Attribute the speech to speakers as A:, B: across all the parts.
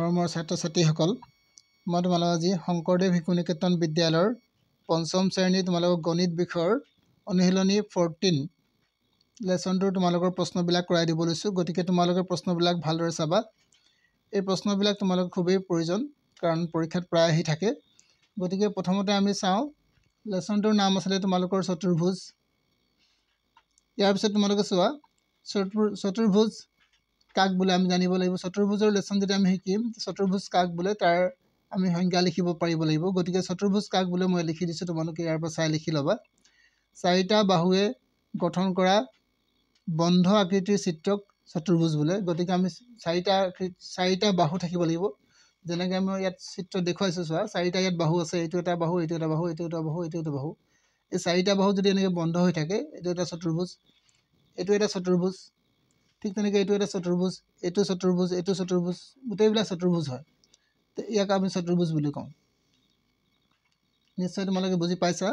A: মৰমৰ ছাত্ৰ-ছাত্ৰীসকল, মই তোমালোকক আজি শংকৰদেৱ শিশু নিকেতন বিদ্যালয়ৰ পঞ্চম শ্ৰেণীৰ তোমালোকক গণিত বিষয়ৰ অনুশীলনী 14 লেচনটোৰ তোমালোকৰ প্ৰশ্নবিলাক কৰাই দিব লৈছোঁ। গতিকে তোমালোকে প্ৰশ্নবিলাক ভালদৰে চাবা। এই প্ৰশ্নবিলাক তোমালোক খুবেই প্ৰয়োজন, কাৰণ পৰীক্ষাত প্ৰায় আহি থাকে। গতিকে প্ৰথমতে আমি চাওঁ, লেচনটোৰ নাম আছিলে তোমালোকৰ চতুৰ্ভুজ। ইয়াৰ পিছত তোমালোকে চোৱা, চতুৰ্ভুজ কাক বোলে আমি জানিব লাগিব। চতুৰ্ভুজৰ লেচন যদি আমি শিকিম, চতুৰ্ভুজ কাক বোলে তাৰ আমি সংজ্ঞা লিখিব পাৰিব লাগিব। গতিকে চতুৰ্ভুজ কাক বোলে মই লিখি দিছোঁ, তোমালোকে ইয়াৰ পৰা চাই লিখি ল'বা। চাৰিটা বাহুৱে গঠন কৰা বন্ধ আকৃতিৰ চিত্ৰক চতুৰ্ভুজ বোলে। গতিকে আমি চাৰিটা বাহু থাকিব লাগিব। যেনেকৈ আমি ইয়াত চিত্ৰ দেখুৱাইছোঁ, চোৱা, চাৰিটা ইয়াত বাহু আছে। এইটো এটা বাহু, এইটো এটা বাহু, এইটো এটা বাহু, এইটো এটা বাহু। এই চাৰিটা বাহু যদি এনেকৈ বন্ধ হৈ থাকে, এইটো এটা চতুৰ্ভুজ, এইটো এটা চতুৰ্ভুজ। ঠিক তেনেকৈ এইটো এটা চতুৰ্ভুজ, এইটো চতুৰ্ভুজ, এইটো চতুৰ্ভুজ, গোটেইবিলাক চতুৰ্ভুজ হয়। ইয়াক আমি চতুৰ্ভুজ বুলি কওঁ। নিশ্চয় তোমালোকে বুজি পাইছা।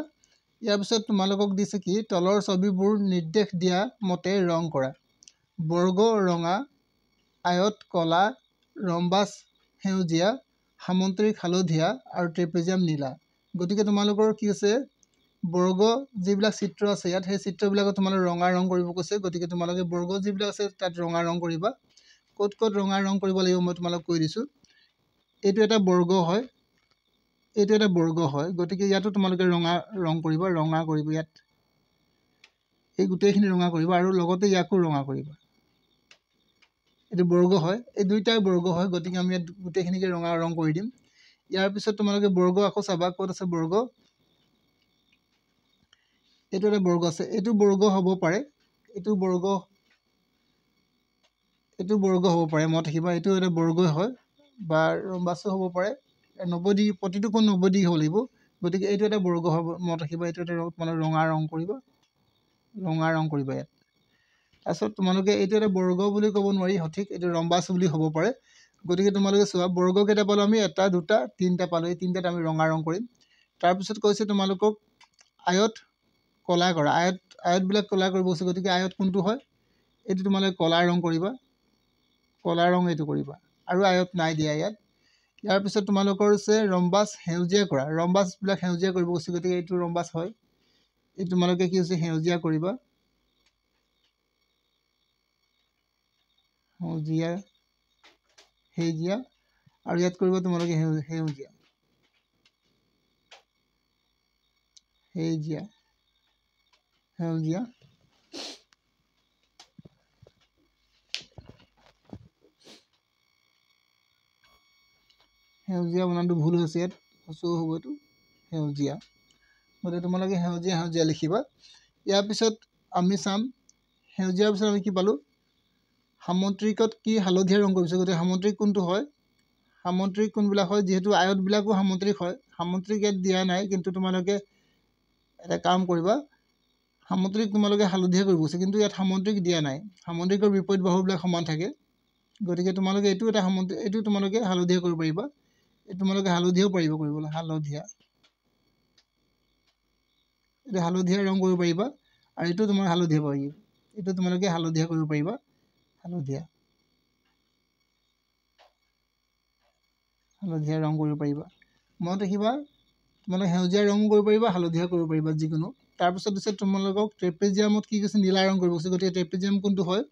A: ইয়াৰ পিছত তোমালোকক দিছে কি, তলৰ ছবিবোৰ নিৰ্দেশ দিয়া মতে ৰং কৰা। বৰ্গ ৰঙা, আয়ত কলা, ৰম্বাস সেউজীয়া, সামন্ত্ৰিক হালধীয়া আৰু ট্ৰেপেজিয়াম নীলা। গতিকে তোমালোকৰ কি হৈছে, বৰ্গ যিবিলাক চিত্ৰ আছে ইয়াত, সেই চিত্ৰবিলাকত তোমালোকে ৰঙা ৰং কৰিব কৈছে। গতিকে তোমালোকে বৰ্গ যিবিলাক আছে তাত ৰঙা ৰং কৰিবা। ক'ত ক'ত ৰঙা ৰং কৰিব লাগিব মই তোমালোক কৈ দিছোঁ। এইটো এটা বৰ্গ হয়, এইটো এটা বৰ্গ হয়। গতিকে ইয়াতো তোমালোকে ৰঙা ৰং কৰিবা, ৰঙা কৰিবা ইয়াত। এই গোটেইখিনি ৰঙা কৰিবা আৰু লগতে ইয়াকো ৰঙা কৰিবা। এইটো বৰ্গ হয়, এই দুইটাই বৰ্গ হয়। গতিকে আমি ইয়াত গোটেইখিনিকে ৰঙা ৰং কৰি দিম। ইয়াৰ পিছত তোমালোকে বৰ্গ আকৌ চাবা, ক'ত আছে বৰ্গ। এইটো এটা বৰ্গ আছে, এইটো বৰ্গ হ'ব পাৰে, এইটো বৰ্গ হ'ব পাৰে, মনত ৰাখিবা। এইটো এটা বৰ্গই হয় বা ৰম্বাসো হ'ব পাৰে। 90 ডিগ্ৰী, প্ৰতিটো কোণ 90 ডিগ্ৰী হ'ব লাগিব। গতিকে এইটো এটা বৰ্গ হ'ব, মনত ৰাখিবা। এইটো এটা তোমালোকে ৰঙা ৰং কৰিবা, ৰঙা ৰং কৰিবা ইয়াত। তাৰপিছত তোমালোকে এইটো এটা বৰ্গ বুলি ক'ব নোৱাৰি সঠিক, এইটো ৰম্বাস বুলি হ'ব পাৰে। গতিকে তোমালোকে চোৱা, বৰ্গ কেইটা পালোঁ আমি, এটা, দুটা, তিনিটা পালোঁ। এই তিনিটাত আমি ৰঙা ৰং কৰিম। তাৰপিছত কৈছে তোমালোকক আয়ত কলা কৰা, আয়তবিলাক কলা কৰিব কৈছে। গতিকে আয়ত কোনটো হয়, এইটো তোমালোকে কলা ৰং কৰিবা, কলা ৰং এইটো কৰিবা। আৰু আয়ত নাই দিয়া ইয়াত। ইয়াৰ পিছত তোমালোকৰ হৈছে ৰম্বাস সেউজীয়া কৰা, ৰম্বাসবিলাক সেউজীয়া কৰিব কৈছে। গতিকে এইটো ৰম্বাস হয়, এইটো তোমালোকে কি হৈছে সেউজীয়া কৰিবা, সেউজীয়া। আৰু ইয়াত কৰিব তোমালোকে সেউজীয়া, সেউজীয়া। সেউজীয়া বনানটো ভুল হৈছে ইয়াত, সঁচু হ'ব এইটো সেউজীয়া। গতিকে তোমালোকে সেউজীয়া লিখিবা। ইয়াৰ পিছত আমি চাম, সেউজীয়াৰ পিছত আমি কি পালোঁ, সামন্ত্ৰিকত কি হালধীয়া ৰং কৰিছে। গতিকে সামন্ত্ৰিক কোনটো হয়, সামন্ত্ৰিক কোনবিলাক হয়, যিহেতু আয়তবিলাকো সামন্ত্ৰিক হয়। সামন্ত্ৰিক ইয়াত দিয়া নাই, কিন্তু তোমালোকে এটা কাম কৰিবা, সামন্ত্ৰিক তোমালোকে হালধীয়া কৰিব কৈছে, কিন্তু ইয়াত সামন্ত্ৰিক দিয়া নাই। সামন্ত্ৰিকৰ বিপৰীত বাহুবিলাক সমান থাকে। গতিকে তোমালোকে এইটো এটা সামন্ত্ৰিক, এইটো তোমালোকে হালধীয়া কৰিব পাৰিবা। এইটো তোমালোকে হালধীয়াও পাৰিব কৰিবলৈ, হালধীয়া, এইটো হালধীয়া ৰং কৰিব পাৰিবা। আৰু এইটো তোমাৰ হালধীয়া পাৰিব, এইটো তোমালোকে হালধীয়া কৰিব পাৰিবা, হালধীয়া ৰং কৰিব পাৰিবা। মনত ৰাখিবা, তোমালোকে সেউজীয়া ৰং কৰিব পাৰিবা, হালধীয়া কৰিব পাৰিবা, যিকোনো। তাৰপিছত দিছে তোমালোকক ট্ৰেপেজিয়ামত কি কৈছে, নীলা ৰং কৰিব কৈছে। গতিকে ট্ৰেপেজিয়াম কোনটো হয়,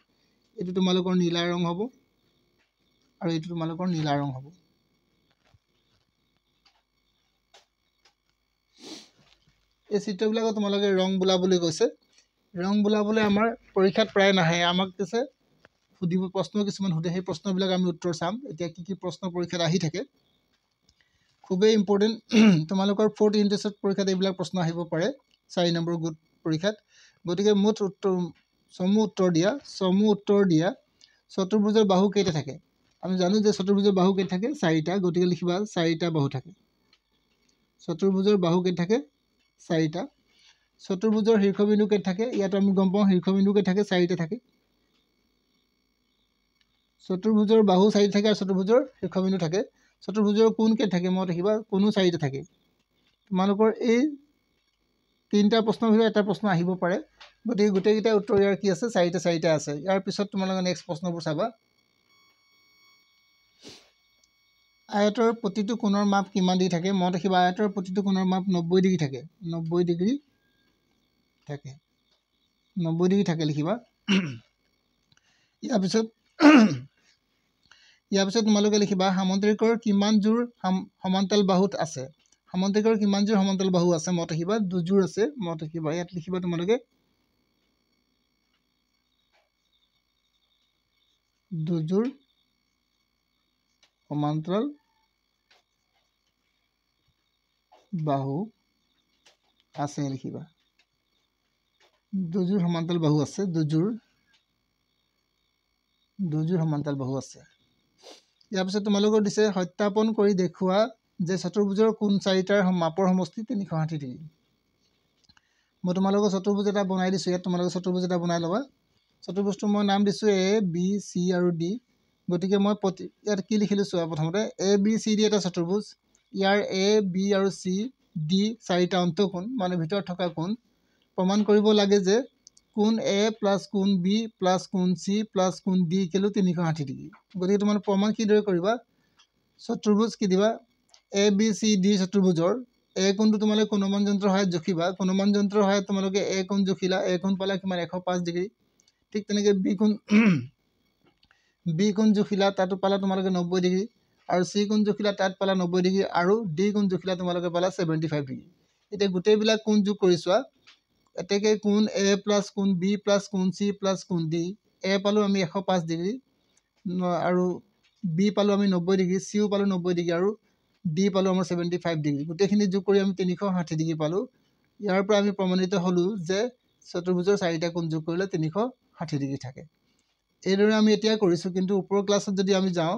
A: এইটো তোমালোকৰ নীলা ৰং হ'ব, আৰু এইটো তোমালোকৰ নীলা ৰং হ'ব। এই চিত্ৰবিলাকত তোমালোকে ৰং বোলাবলৈ কৈছে। ৰং বোলাবলৈ আমাৰ পৰীক্ষাত প্ৰায় নাহে, আমাক কৈছে সুধিব, প্ৰশ্ন কিছুমান সোধে, সেই প্ৰশ্নবিলাক আমি উত্তৰ চাম। এতিয়া কি কি প্ৰশ্ন পৰীক্ষাত আহি থাকে, খুবেই ইম্পৰ্টেণ্ট। তোমালোকৰ 4th ইউনিট পৰীক্ষাত এইবিলাক প্ৰশ্ন আহিব পাৰে, 4 নম্বৰ গোট পৰীক্ষাত। গতিকে চমু উত্তৰ দিয়া চতুৰ্ভুজৰ বাহু কেইটা থাকে। আমি জানো যে চতুৰ্ভুজৰ বাহু কেইটা থাকে, 4টা। গতিকে লিখিবা 4টা বাহু থাকে। চতুৰ্ভুজৰ বাহু কেইটা থাকে, 4টা। চতুৰ্ভুজৰ শীৰ্ষবিন্দু কেইটা থাকে, ইয়াত আমি গম পাওঁ শীৰ্ষবিন্দু কেইটা থাকে, 4টা থাকে। চতুৰ্ভুজৰ বাহু 4টা থাকে আৰু চতুৰ্ভুজৰ শীৰ্ষবিন্দু থাকে। চতুৰ্ভুজৰ কোণ কেইটা থাকে, মনত ৰাখিবা, কোনো 4টা থাকে। তোমালোকৰ এই 3টা প্ৰশ্নৰ ভিতৰত এটা প্ৰশ্ন আহিব পাৰে। গতিকে গোটেইকেইটা উত্তৰ ইয়াৰ কি আছে, 4টা আছে। ইয়াৰ পিছত তোমালোকে নেক্সট প্ৰশ্নবোৰ চাবা। আয়তৰ প্ৰতিটো কোণৰ মাপ কিমান ডিগ্ৰী থাকে মনত ৰাখিবা আয়তৰ প্ৰতিটো কোণৰ মাপ 90 ডিগ্ৰী থাকে 90 ডিগ্ৰী থাকে 90 ডিগ্ৰী থাকে লিখিবা ইয়াৰ পিছত তোমালোকে লিখিবা সামন্ত্ৰিকৰ কিমান জোৰ সমান্তৰাল বাহুত আছে সামন্ত্ৰিকৰ কিমান জোৰ সমান্তৰাল বাহু আছে মনত ৰাখিবা দুজোৰ আছে মনত ৰাখিবা ইয়াত লিখিবা তোমালোকে দুজোৰ সমান্তৰাল বাহু আছে লিখিবা দুজোৰ সমান্তৰাল বাহু আছে দুজোৰ সমান্তৰাল বাহু আছে ইয়াৰ পিছত তোমালোকৰ দিছে সত্যাপন কৰি দেখুৱা যে চতুৰ্ভুজৰ কোণ চাৰিটাৰ মাপৰ সমষ্টি 360 ডিগ্ৰী মই তোমালোকৰ চতুৰ্ভুজ এটা বনাই দিছো ইয়াত তোমালোকে চতুৰ্ভুজ এটা বনাই লবা চতুৰ্ভুজটো মই নাম দিছো এ বি সি আৰু ডি গতিকে মই ইয়াত কি লিখিলো চোৱা প্ৰথমতে এ বি সি ডি এটা চতুৰ্ভুজ ইয়াৰ এ বি আৰু সি ডি চাৰিটা অন্তঃকোণ মানে ভিতৰত থকা কোণ প্ৰমাণ কৰিব লাগে যে কোণ এ প্লাছ কোণ বি প্লাছ কোণ চি প্লাছ কোণ ডি ইকুৱেল 360 ডিগ্ৰী গতিকে তোমালোকে প্ৰমাণ কিদৰে কৰিবা চতুৰ্ভুজ কি দিবা এ বি চি ডি চতুৰ্ভুজৰ এ কোণটো তোমালোকে কোণমান যন্ত্ৰৰ সহায়ত জোখিবা কোণমান যন্ত্ৰৰ সহায়ত তোমালোকে এ কোণ জোখিলা এ কোণ পালা কিমান 105 ডিগ্ৰী ঠিক তেনেকৈ বি কোণ জোখিলা তাতো পালা তোমালোকে 90 ডিগ্ৰী আৰু চি কোণ জোখিলা তাত পালা 90 ডিগ্ৰী আৰু ডি কোণ জোখিলা তোমালোকে পালা 75 ডিগ্ৰী এতিয়া গোটেইবিলাক কোণ যোগ কৰি চোৱা এতেকে কোণ এ প্লাছ কোণ বি প্লাছ কোণ চি প্লাছ কোণ ডি এ পালো আমি 105 ডিগ্ৰী আৰু বি পালো আমি 90 ডিগ্ৰী চিও পালো 90 ডিগ্ৰী আৰু ডি পালো আমাৰ 75 ডিগ্ৰী গোটেইখিনি যোগ কৰি আমি 360 ডিগ্ৰী পালো ইয়াৰ পৰা আমি প্ৰমাণিত হলো যে চতুৰ্ভুজৰ চাৰিটা কোণ যোগ কৰিলে 360 ডিগ্ৰী থাকে এইদৰে আমি এতিয়া কৰিছো কিন্তু ওপৰৰ ক্লাছত যদি আমি যাওঁ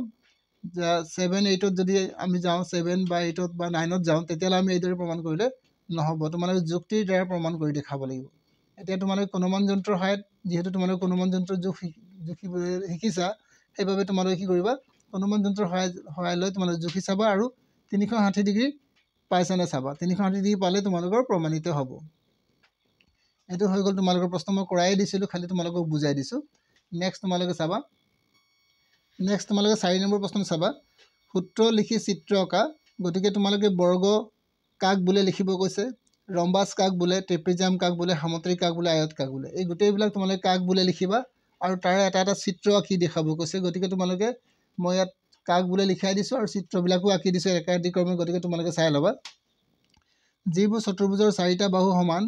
A: 7 8 যদি আমি যাওঁ 7 বা 8 বা 9 যাওঁ তেতিয়ালে আমি এইদৰে প্ৰমাণ কৰিলে নহব তোমালোকে যুক্তিৰ দ্বাৰা প্ৰমাণ কৰি দেখাব লাগিব এতিয়া তোমালোকে কোণমান যন্ত্ৰৰ সহায়ত যেহেতু তোমালোকে কোণমান যন্ত্ৰৰ জুখিবলৈ শিকিছা সেইবাবে তোমালোকে কি কৰিবা কোণমান যন্ত্ৰৰ সহায় লৈ তোমালোকে জুখি চাবা আৰু 360 ডিগ্ৰী পাইছা নে চাবা 360 ডিগ্ৰী পালে তোমালোকৰ প্ৰমাণিত হ'ব এইটো হৈ গ'ল তোমালোকৰ প্ৰশ্ন মই কৰাই দিছিলোঁ খালি তোমালোকক বুজাই দিছোঁ নেক্সট তোমালোকে চাবা নেক্সট তোমালোকে 4 নম্বৰ প্ৰশ্ন চাবা সূত্ৰ লিখি চিত্ৰ অঁকা গতিকে তোমালোকে বৰ্গ কাক বোলে লিখিব কৈছে ৰম্বাস কাক বোলে ট্ৰেপেজিয়াম কাক বোলে সামুদ্ৰিক কাক বোলে আয়ত কাক বোলে এই গোটেইবিলাক তোমালোকে কাক বোলে লিখিবা আৰু তাৰে এটা এটা চিত্ৰ আঁকি দেখাব কৈছে গতিকে তোমালোকে মই ইয়াত কাক বোলে লিখাই দিছোঁ আৰু চিত্ৰবিলাকো আঁকি দিছোঁ একাধিক্ৰমে গতিকে তোমালোকে চাই ল'বা যিবোৰ চতুৰ্ভুজৰ চাৰিটা বাহু সমান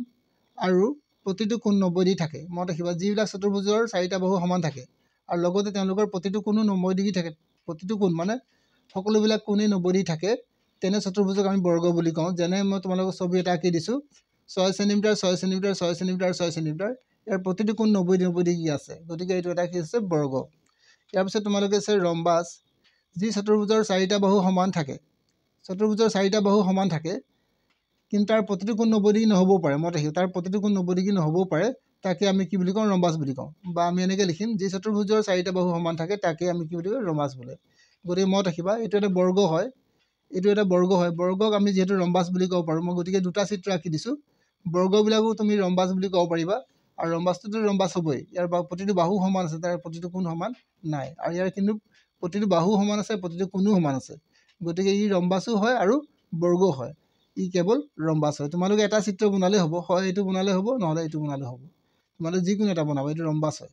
A: আৰু প্ৰতিটো কোণ 90 ডিগ্ৰী থাকে মনত ৰাখিবা যিবিলাক চতুৰ্ভুজৰ চাৰিটা বাহু সমান থাকে আৰু লগতে তেওঁলোকৰ প্ৰতিটো কোণো 90 ডিগ্ৰী থাকে প্ৰতিটো কোণ মানে সকলোবিলাক কোণেই 90 ডিগ্ৰী থাকে তেনে চতুৰ্ভুজক আমি বৰ্গ বুলি কওঁ যেনে মই তোমালোকক ছবি এটা আঁকি দিছোঁ 6 চেণ্টিমিটাৰ 6 চেণ্টিমিটাৰ 6 চেণ্টিমিটাৰ 6 চেণ্টিমিটাৰ ইয়াৰ প্ৰতিটো কোণ 90 ডিগ্ৰী আছে গতিকে এইটো এটা কি আছে বৰ্গ ইয়াৰ পিছত তোমালোকে আছে ৰম্বাস যি চতুৰ্ভুজৰ চাৰিটা বাহু সমান থাকে চতুৰ্ভুজৰ চাৰিটা বাহু সমান থাকে কিন্তু তাৰ প্ৰতিটো কোণ 90 ডিগ্ৰী নহ'বও পাৰে মনত ৰাখিবা তাৰ প্ৰতিটো কোণ 90 ডিগ্ৰী নহ'বও পাৰে তাকে আমি কি বুলি কওঁ ৰম্বাস বুলি কওঁ বা আমি এনেকৈ লিখিম যি চতুৰ্ভুজৰ চাৰিটা বাহু সমান থাকে তাকে আমি কি বুলি কওঁ ৰম্বাস বোলে গতিকে মনত ৰাখিবা এইটো এটা বৰ্গ হয় বৰ্গক আমি যিহেতু ৰম্বাস বুলি ক'ব পাৰোঁ মই গতিকে দুটা চিত্ৰ আঁকি দিছোঁ বৰ্গবিলাকো তুমি ৰম্বাস বুলি ক'ব পাৰিবা আৰু ৰম্বাসটোতো ৰম্বাস হ'বই ইয়াৰ প্ৰতিটো বাহু সমান আছে তাৰ প্ৰতিটো কোণ সমান নাই আৰু ইয়াৰ কিন্তু প্ৰতিটো বাহু সমান আছে প্ৰতিটো কোণো সমান আছে গতিকে ই ৰম্বাসো হয় আৰু বৰ্গও হয় ই কেৱল ৰম্বাস হয় তোমালোকে এটা চিত্ৰ বনালে হ'ব হয় এইটো বনালে হ'ব নহ'লে এইটো বনালে হ'ব তোমালোকে যিকোনো এটা বনাবা এইটো ৰম্বাস হয়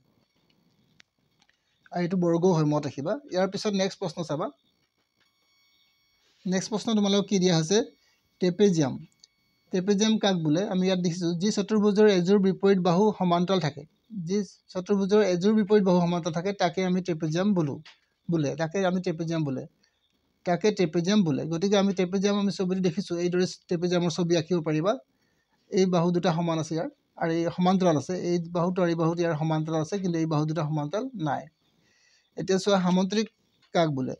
A: আৰু এইটো বৰ্গও হয় মনত ৰাখিবা ইয়াৰ পিছত নেক্সট প্ৰশ্ন চাবা নেক্সট প্ৰশ্ন তোমালোকক কি দিয়া হৈছে ট্ৰেপেজিয়াম কাক বোলে আমি ইয়াত দেখিছোঁ যি চতুৰ্ভুজৰ এযোৰ বিপৰীত বাহু সমান্তৰাল থাকে যি চতুৰ্ভুজৰ এযোৰ বিপৰীত বাহু সমান্তৰাল থাকে তাকে আমি ট্ৰেপেজিয়াম বোলে গতিকে আমি ট্ৰেপেজিয়াম আমি ছবিটো দেখিছোঁ এইদৰে ট্ৰেপেজিয়ামৰ ছবি আঁকিব পাৰিবা এই বাহু দুটা সমান আছে ইয়াৰ আৰু এই সমান্তৰাল আছে এই বাহুটো আৰু এই বাহুটো ইয়াৰ সমান্তৰাল আছে কিন্তু এই বাহু দুটা সমান্তৰাল নাই এতিয়া চোৱা সামুদ্ৰিক কাক বোলে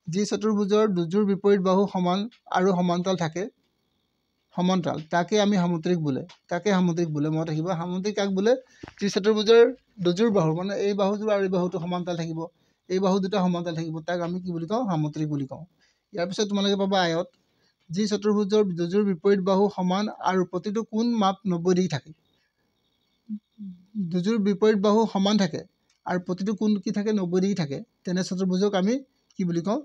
A: যি চতুৰ্ভুজৰ দুযোৰ বিপৰীত বাহু সমান আৰু সমান্তৰাল থাকে তাকে আমি সামুদ্ৰিক বোলে মনত ৰাখিবা সামুদ্ৰিক কাক বোলে যি চতুৰ্ভুজৰ দুযোৰ বাহু মানে এই বাহুযোৰ আৰু এই বাহুটো সমান্তৰাল থাকিব এই বাহু দুটা সমান্তৰাল থাকিব তাক আমি কি বুলি কওঁ সামুদ্ৰিক বুলি কওঁ ইয়াৰ পিছত তোমালোকে পাবা আয়ত যি চতুৰ্ভুজৰ দুযোৰ বিপৰীত বাহু সমান আৰু প্ৰতিটো কোণ মাপ 90 ডিগ্ৰী থাকে দুযোৰ বিপৰীত বাহু সমান থাকে আৰু প্ৰতিটো কোণ কি থাকে 90 ডিগ্ৰী থাকে তেনে চতুৰ্ভুজক আমি কি বুলি কওঁ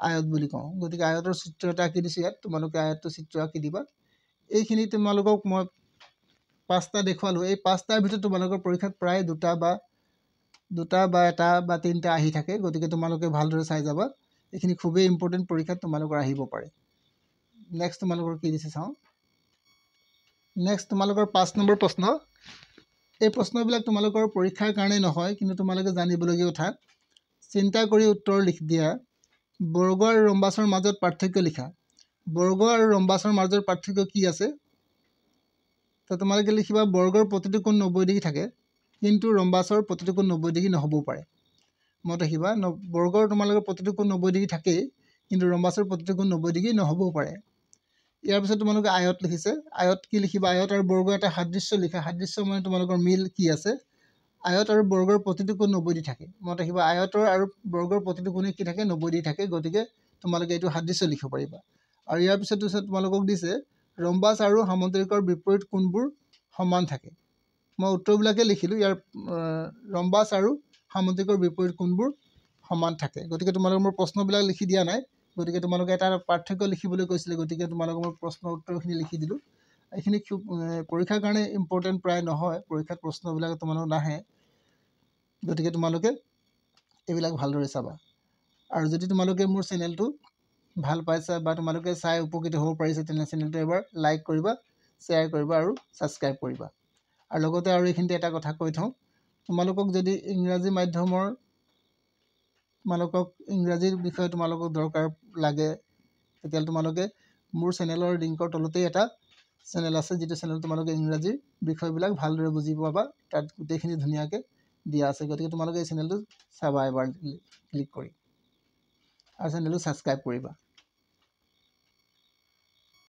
A: আয়ত বুলি কওঁ গতিকে আয়তৰ চিত্ৰ এটা আঁকি দিছোঁ ইয়াত তোমালোকে আয়তৰ চিত্ৰ আঁকি দিবা এইখিনি তোমালোকক মই 5টা দেখুৱালোঁ এই 5টাৰ ভিতৰত তোমালোকৰ পৰীক্ষাত প্ৰায় দুটা বা এটা বা 3টা আহি থাকে গতিকে তোমালোকে ভালদৰে চাই যাবা এইখিনি খুবেই ইম্পৰ্টেণ্ট পৰীক্ষাত তোমালোকৰ আহিব পাৰে নেক্সট তোমালোকৰ কি দিছে চাওঁ নেক্সট তোমালোকৰ 5 নম্বৰ প্ৰশ্ন এই প্ৰশ্নবিলাক তোমালোকৰ পৰীক্ষাৰ কাৰণে নহয় কিন্তু তোমালোকে জানিবলগীয়া কথা চিন্তা কৰি উত্তৰ লিখি দিয়া বৰ্গ আৰু ৰম্বাসৰ মাজত পাৰ্থক্য লিখা বৰ্গ আৰু ৰম্বাসৰ মাজৰ পাৰ্থক্য কি আছে তো তোমালোকে লিখিবা বৰ্গৰ প্ৰতিটো কোণ 90 ডিগ্ৰী থাকে কিন্তু ৰম্বাসৰ প্ৰতিটো কোণ 90 ডিগ্ৰী নহবও পাৰে মত ৰাখিবা বৰ্গৰ তোমালোকৰ প্ৰতিটো কোণ 90 ডিগ্ৰী থাকে কিন্তু ৰম্বাসৰ প্ৰতিটো কোণ 90 ডিগ্ৰী নহবও পাৰে ইয়াৰ পিছত তোমালোকে আয়ত লিখিছে আয়ত কি লিখিবা আয়ত আৰু বৰ্গ এটা সাদৃশ্য লিখা সাদৃশ্য মানে তোমালোকৰ মিল কি আছে আয়ত আৰু বৰ্গৰ প্ৰতিটো কোণ 90 ডিগ্ৰী থাকে মত ৰাখিবা আয়তৰ আৰু বৰ্গৰ প্ৰতিটো কোণে কি থাকে 90 ডিগ্ৰী থাকে গতিকে তোমালোকে এইটো সাদৃশ্য লিখিব পাৰিবা আৰু ইয়াৰ পিছত তোমালোকক দিছে ৰম্বাস আৰু সামন্তৰিকৰ বিপৰীত কোণবোৰ সমান থাকে মই উত্তৰবিলাকে লিখিলোঁ ইয়াৰ ৰম্বাস আৰু সামন্তৰিকৰ বিপৰীত কোণবোৰ সমান থাকে গতিকে তোমালোকে মোৰ প্ৰশ্নবিলাক লিখি দিয়া নাই গতিকে তোমালোকে এটা পাৰ্থক্য লিখিবলৈ কৈছিলে গতিকে তোমালোকে মোৰ প্ৰশ্ন উত্তৰখিনি লিখি দিলোঁ এইখিনি খুব পৰীক্ষাৰ কাৰণে ইম্পৰ্টেণ্ট প্ৰায় নহয় পৰীক্ষাত প্ৰশ্নবিলাক তোমালোক নাহে গতিকে তোমালোকে এইবিলাক ভালদৰে চাবা আৰু যদি তোমালোকে মোৰ চেনেলটো ভাল পাইছা বা তোমালোকে চাই উপকৃত হ'ব পাৰিছে তেনে চেনেলটো এবাৰ লাইক কৰিবা শ্বেয়াৰ কৰিবা আৰু ছাবস্ক্ৰাইব কৰিবা আৰু লগতে আৰু এইখিনিতে এটা কথা কৈ থওঁ তোমালোকক যদি ইংৰাজী মাধ্যমৰ তোমালোকক ইংৰাজীৰ বিষয়ে তোমালোকক দৰকাৰ লাগে তেতিয়াহ'লে তোমালোকে মোৰ চেনেলৰ লিংকৰ তলতেই এটা চেনেল আছে যিটো চেনেল তোমালোকে ইংৰাজীৰ বিষয়বিলাক ভালদৰে বুজি পাবা তাত গোটেইখিনি ধুনীয়াকৈ দিয়া আছে গতিকে তোমালোকে এই চেনেলটো চাবা এবাৰ ক্লিক কৰি আৰু চেনেলটো ছাবস্ক্ৰাইব কৰিবা